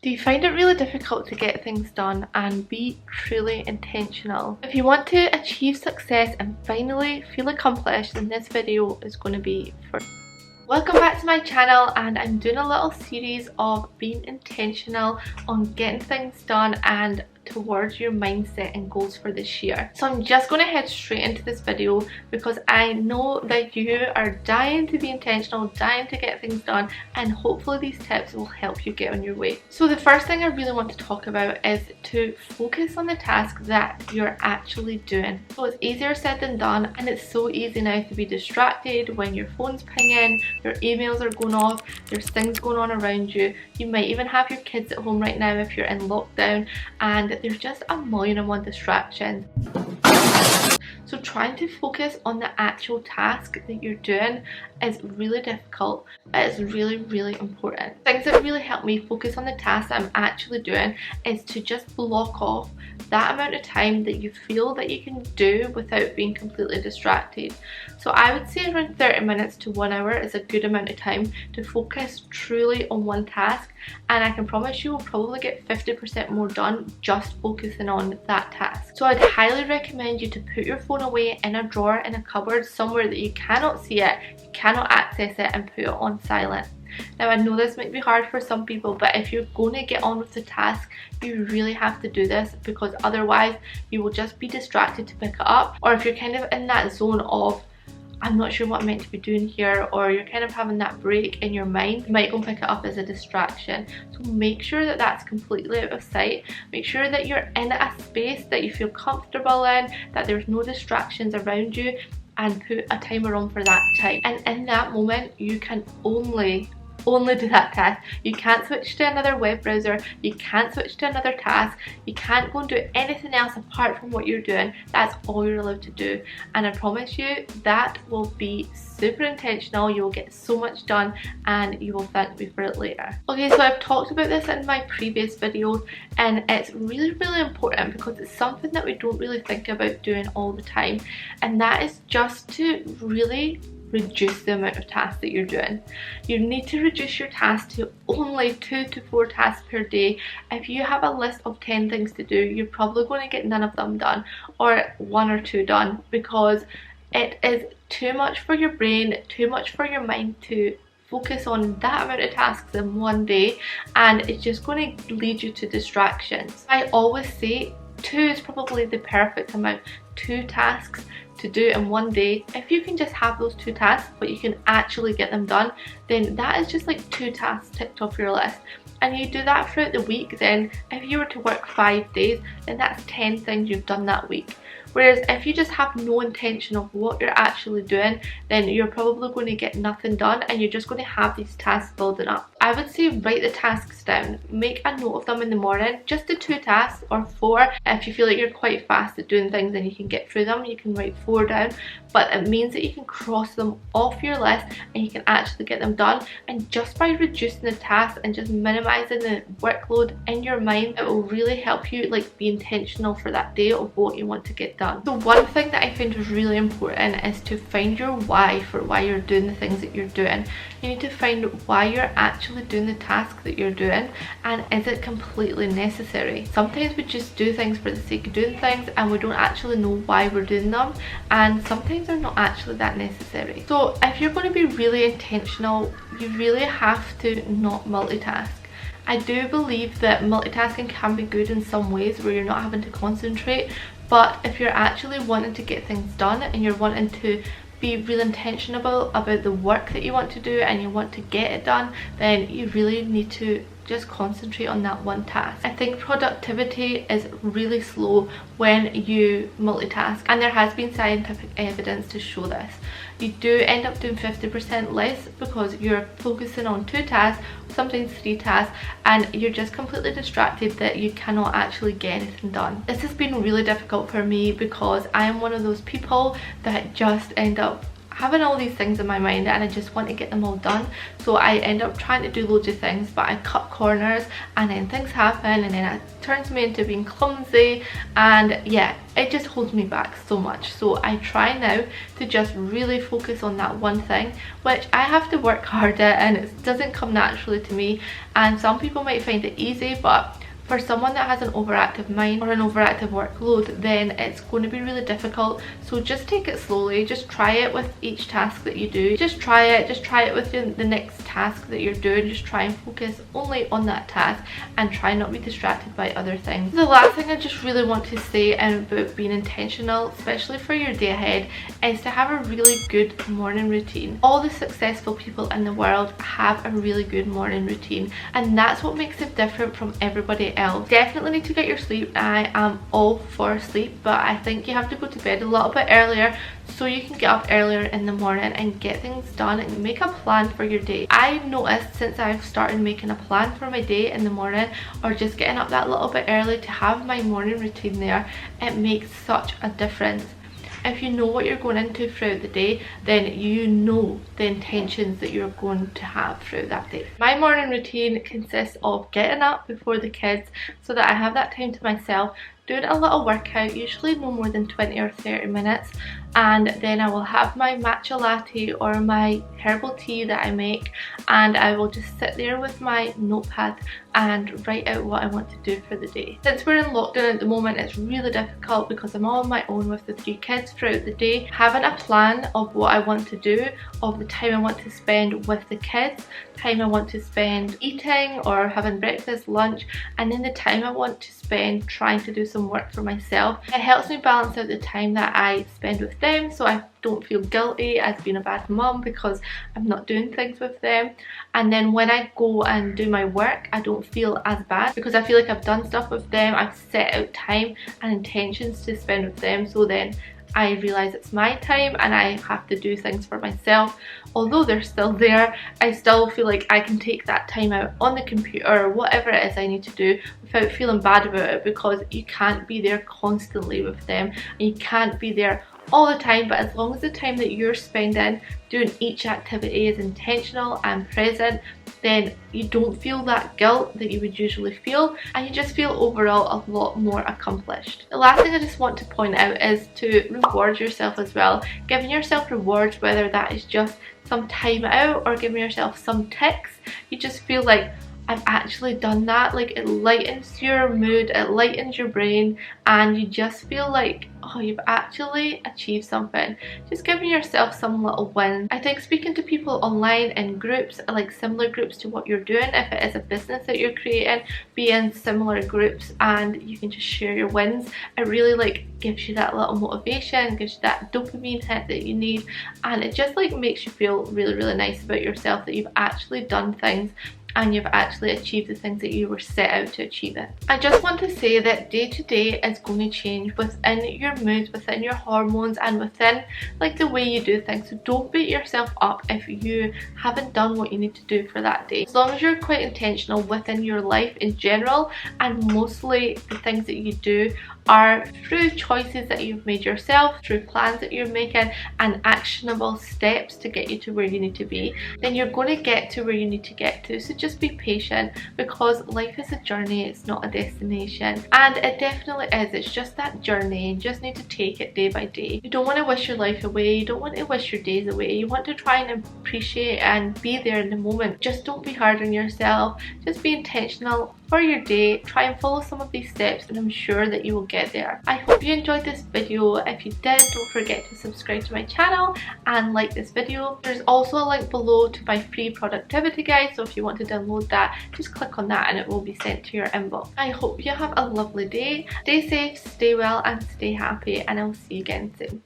Do you find it really difficult to get things done and be truly intentional? If you want to achieve success and finally feel accomplished, then this video is going to be for you. Welcome back to my channel, and I'm doing a little series of being intentional on getting things done and towards your mindset and goals for this year. So I'm just going to head straight into this video because I know that you are dying to be intentional, dying to get things done, and hopefully these tips will help you get on your way. So the first thing I really want to talk about is to focus on the task that you're actually doing. So it's easier said than done, and it's so easy now to be distracted when your phone's pinging, your emails are going off, there's things going on around you. You might even have your kids at home right now if you're in lockdown, and there's just a million and one distractions. So trying to focus on the actual task that you're doing is really difficult. It is really important. Things that really help me focus on the task that I'm actually doing is to just block off that amount of time that you feel that you can do without being completely distracted. So I would say around 30 minutes to 1 hour is a good amount of time to focus truly on one task, and I can promise you will probably get 50% more done just focusing on that task. So I'd highly recommend you to put your phone away in a drawer in a cupboard somewhere that you cannot see it, you cannot access it, and put it on silent. Now I know this might be hard for some people, but if you're going to get on with the task, you really have to do this, because otherwise you will just be distracted to pick it up, or if you're kind of in that zone of I'm not sure what I'm meant to be doing here, or you're kind of having that break in your mind, you might go and pick it up as a distraction. So make sure that that's completely out of sight. Make sure that you're in a space that you feel comfortable in, that there's no distractions around you, and put a timer on for that time. And in that moment you can only do that task. You can't switch to another web browser, you can't switch to another task, you can't go and do anything else apart from what you're doing. That's all you're allowed to do, and I promise you that will be super intentional. You will get so much done and you will thank me for it later. Okay, so I've talked about this in my previous videos, and it's really important because it's something that we don't really think about doing all the time, and that is just to really reduce the amount of tasks that you're doing. You need to reduce your tasks to only 2 to 4 tasks per day. If you have a list of 10 things to do, you're probably going to get none of them done, or 1 or 2 done, because it is too much for your brain, too much for your mind to focus on that amount of tasks in one day, and it's just going to lead you to distractions. I always say 2 is probably the perfect amount. 2 tasks to do in one day. If you can just have those 2 tasks but you can actually get them done, then that is just like 2 tasks ticked off your list. And you do that throughout the week, then if you were to work 5 days, then that's 10 things you've done that week. Whereas if you just have no intention of what you're actually doing, then you're probably going to get nothing done, and you're just going to have these tasks building up. I would say write the tasks down, make a note of them in the morning, just the 2 tasks or 4. If you feel like you're quite fast at doing things and you can get through them, you can write 4 down, but it means that you can cross them off your list and you can actually get them done. And just by reducing the tasks and just minimizing the workload in your mind, it will really help you like be intentional for that day of what you want to get done. So one thing that I find is really important is to find your why for why you're doing the things that you're doing. You need to find why you're actually doing the task that you're doing, and is it completely necessary. Sometimes we just do things for the sake of doing things and we don't actually know why we're doing them, and sometimes they're not actually that necessary. So if you're going to be really intentional, you really have to not multitask. I do believe that multitasking can be good in some ways where you're not having to concentrate, but if you're actually wanting to get things done and you're wanting to be real intentional about the work that you want to do and you want to get it done, then you really need to just concentrate on that one task. I think productivity is really slow when you multitask, and there has been scientific evidence to show this. You do end up doing 50% less because you're focusing on 2 tasks, sometimes 3 tasks, and you're just completely distracted that you cannot actually get anything done. This has been really difficult for me because I am one of those people that just end up having all these things in my mind and I just want to get them all done, so I end up trying to do loads of things, but I cut corners and then things happen and then it turns me into being clumsy, and yeah, it just holds me back so much. So I try now to just really focus on that one thing, which I have to work hard at and it doesn't come naturally to me, and some people might find it easy, but for someone that has an overactive mind or an overactive workload, then it's going to be really difficult. So just take it slowly, just try it with each task that you do. Just try it with the next task that you're doing. Just try and focus only on that task and try not to be distracted by other things. The last thing I just really want to say about being intentional, especially for your day ahead, is to have a really good morning routine. All the successful people in the world have a really good morning routine, and that's what makes it different from everybody else. Definitely need to get your sleep. I am all for sleep, but I think you have to go to bed a little bit earlier so you can get up earlier in the morning and get things done and make a plan for your day. I've noticed since I've started making a plan for my day in the morning, or just getting up that little bit early to have my morning routine there, it makes such a difference. If you know what you're going into throughout the day, then you know the intentions that you're going to have throughout that day. My morning routine consists of getting up before the kids so that I have that time to myself, doing a little workout, usually no more than 20 or 30 minutes, and then I will have my matcha latte or my herbal tea that I make, and I will just sit there with my notepad and write out what I want to do for the day. Since we're in lockdown at the moment, it's really difficult because I'm all on my own with the 3 kids throughout the day. Having a plan of what I want to do, of the time I want to spend with the kids, time I want to spend eating or having breakfast, lunch, and then the time I want to spend trying to do some work for myself. It helps me balance out the time that I spend with them, so I don't feel guilty as being a bad mum because I'm not doing things with them. And then when I go and do my work, I don't feel as bad because I feel like I've done stuff with them, I've set out time and intentions to spend with them, so then I realise it's my time and I have to do things for myself. Although they're still there, I still feel like I can take that time out on the computer or whatever it is I need to do without feeling bad about it, because you can't be there constantly with them and you can't be there all the time. But as long as the time that you're spending doing each activity is intentional and present, then you don't feel that guilt that you would usually feel, and you just feel overall a lot more accomplished. The last thing I just want to point out is to reward yourself as well. Giving yourself rewards, whether that is just some time out or giving yourself some ticks, you just feel like, I've actually done that. Like, it lightens your mood, it lightens your brain, and you just feel like, oh, you've actually achieved something. Just giving yourself some little wins. I think speaking to people online in groups, like similar groups to what you're doing, if it is a business that you're creating, be in similar groups and you can just share your wins, it really like gives you that little motivation, gives you that dopamine hit that you need, and it just like makes you feel really, really nice about yourself that you've actually done things and you've actually achieved the things that you were set out to achieve it. I just want to say that day to day is going to change within your moods, within your hormones, and within like the way you do things. So don't beat yourself up if you haven't done what you need to do for that day. As long as you're quite intentional within your life in general, and mostly the things that you do are through choices that you've made yourself, through plans that you're making, and actionable steps to get you to where you need to be, then you're going to get to where you need to get to. So just be patient, because life is a journey, it's not a destination, and it definitely is. It's just that journey. You just need to take it day by day. You don't want to wish your life away, you don't want to wish your days away. You want to try and appreciate and be there in the moment. Just don't be hard on yourself, just be intentional for your day. Try and follow some of these steps and I'm sure that you will get there. I hope you enjoyed this video. If you did, don't forget to subscribe to my channel and like this video. There's also a link below to my free productivity guide, so if you want to download that, just click on that and it will be sent to your inbox. I hope you have a lovely day. Stay safe, stay well and stay happy, and I'll see you again soon.